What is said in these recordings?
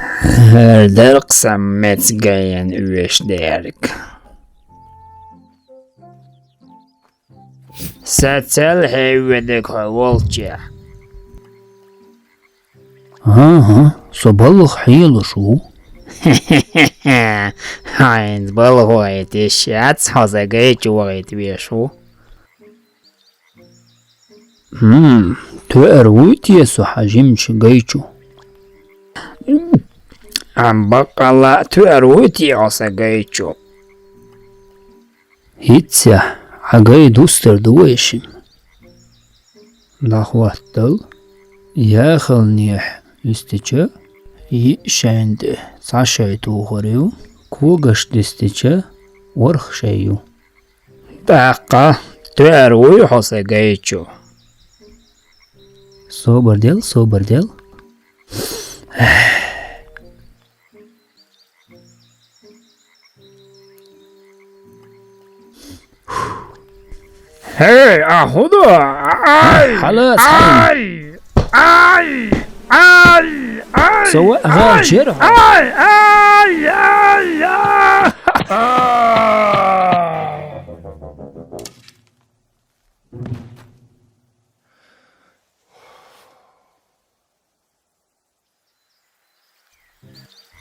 Herder sammetgeyen üyeşlerk. Satsal heyvedek volk. Ага, собалых хило шо? Heinz balgoit işat hazagayt uğayt beşu. تأرويت يا سحاجمش جيتشو. Am bakala tuaruti asagaytçu. هيتسا حاجاي دوستر دويشم. لخواتل يا خلنيح استيچا يشاند ساشايتو غريو كوغش دستيچا ورخ شايو. Daqa tuaruy hasagaytçu. صوبر ديل Hey ahudu ay خلاص ay ay ay ay سواء غير جرع. ay ay ay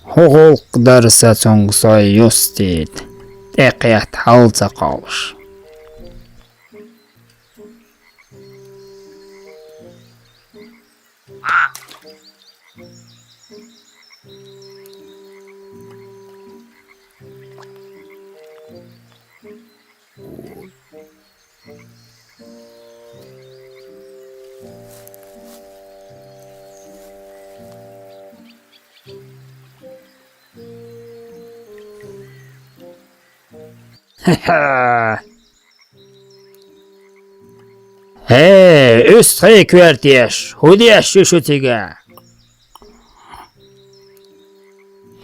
Hukuk derse songsay yustit. Eqiyat halsa qavş. Hey, üstü kvartiyeş. Hudiyeş şu tiga.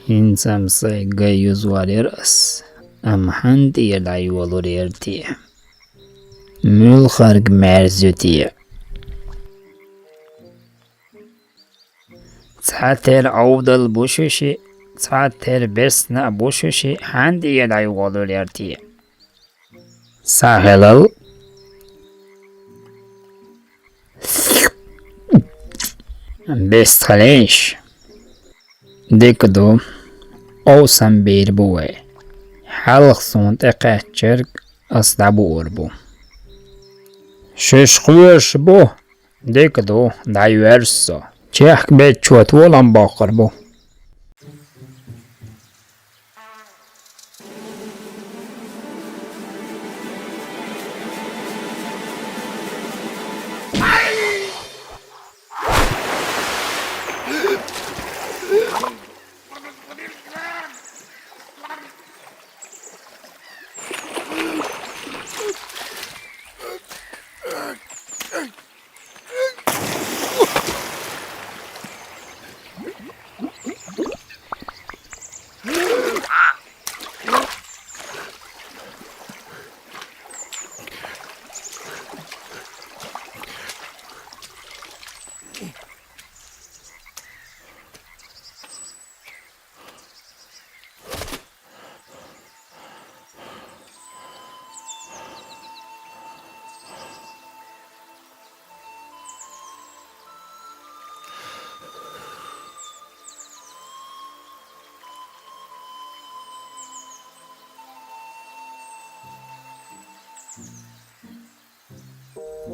İnsam saygı yüz varırız. Am handi yelay olur erti. Mül kharg merzuti. Sater avdal buşuşi. Sater besna buşuşi. Handi yelay olur erti. Sahilal. Bestaleş. Dikdo. Osan bir buwe. Halq sunt eqatçırk asdabu urbu. Şişqüş bu. Dikdo dayverso. Çek beçot olan bakır bu.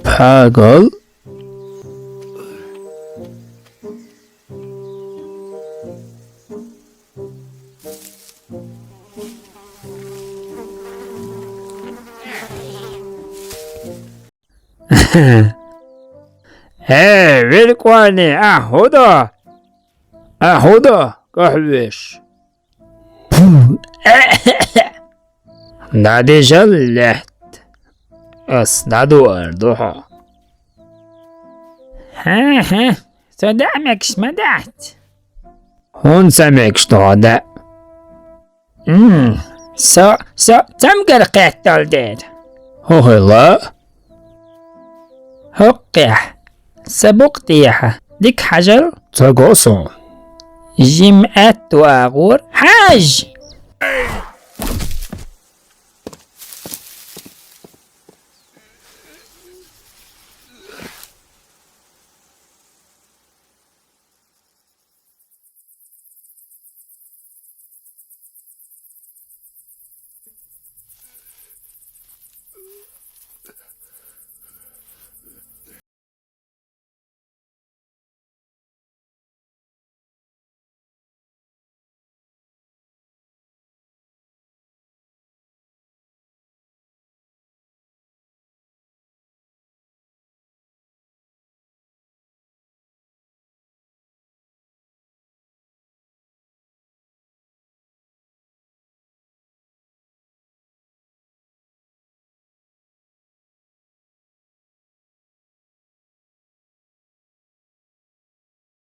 Pagal. Hey, vilkwani ahuda. Ahuda kahveş. Dadi jallet. أصدادو أرضها. ها صدامك شمدعت. هون سمك شتودا. سو تمقر قيتل دير. هو هلا. هقيح. سبقتيها. ديك حجر. تقوصو. جمعت وأغور حاج.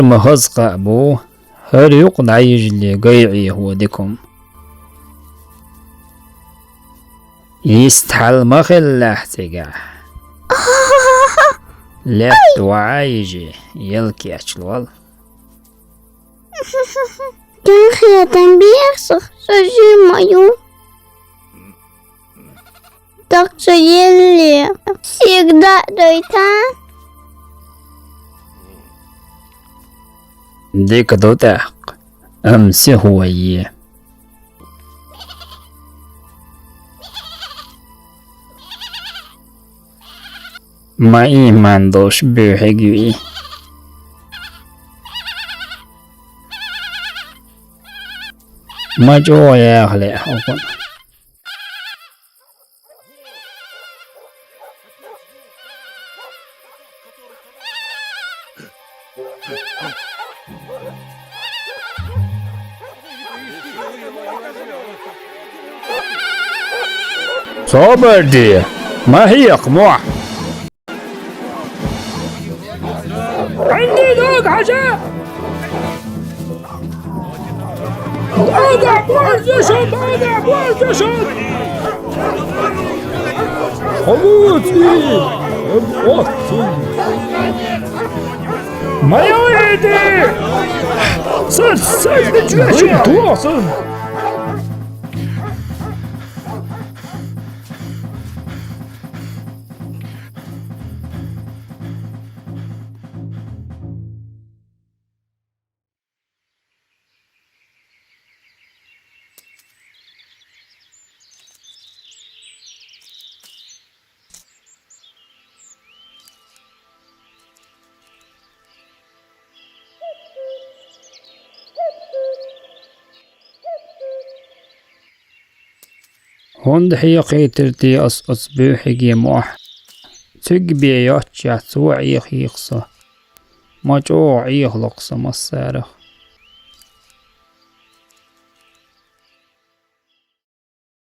مهزق أبوه هل يقنع يجلي قيعي هو ديكم يستحل مخل احتقا لفت وعايجي يلكي أشلوال. Den redan bjärsar så gymmar ju. Tack så gillig. Sigda dojta. ديك دوتاق أمسي هو إيه ما إيمان دوش بيحقي ما جو يا أخلي حقن صبر دي ما هي قموع عندي ذوق عشاء أضع بوزيشن أضع بوزيشن خلوتي ما يويدي صر بتشوشي تواصل هند حيقي ترتي أس بوحي موح تقبي ياتشا توعي خيقصة ما جو عيخ لقصة مصارخ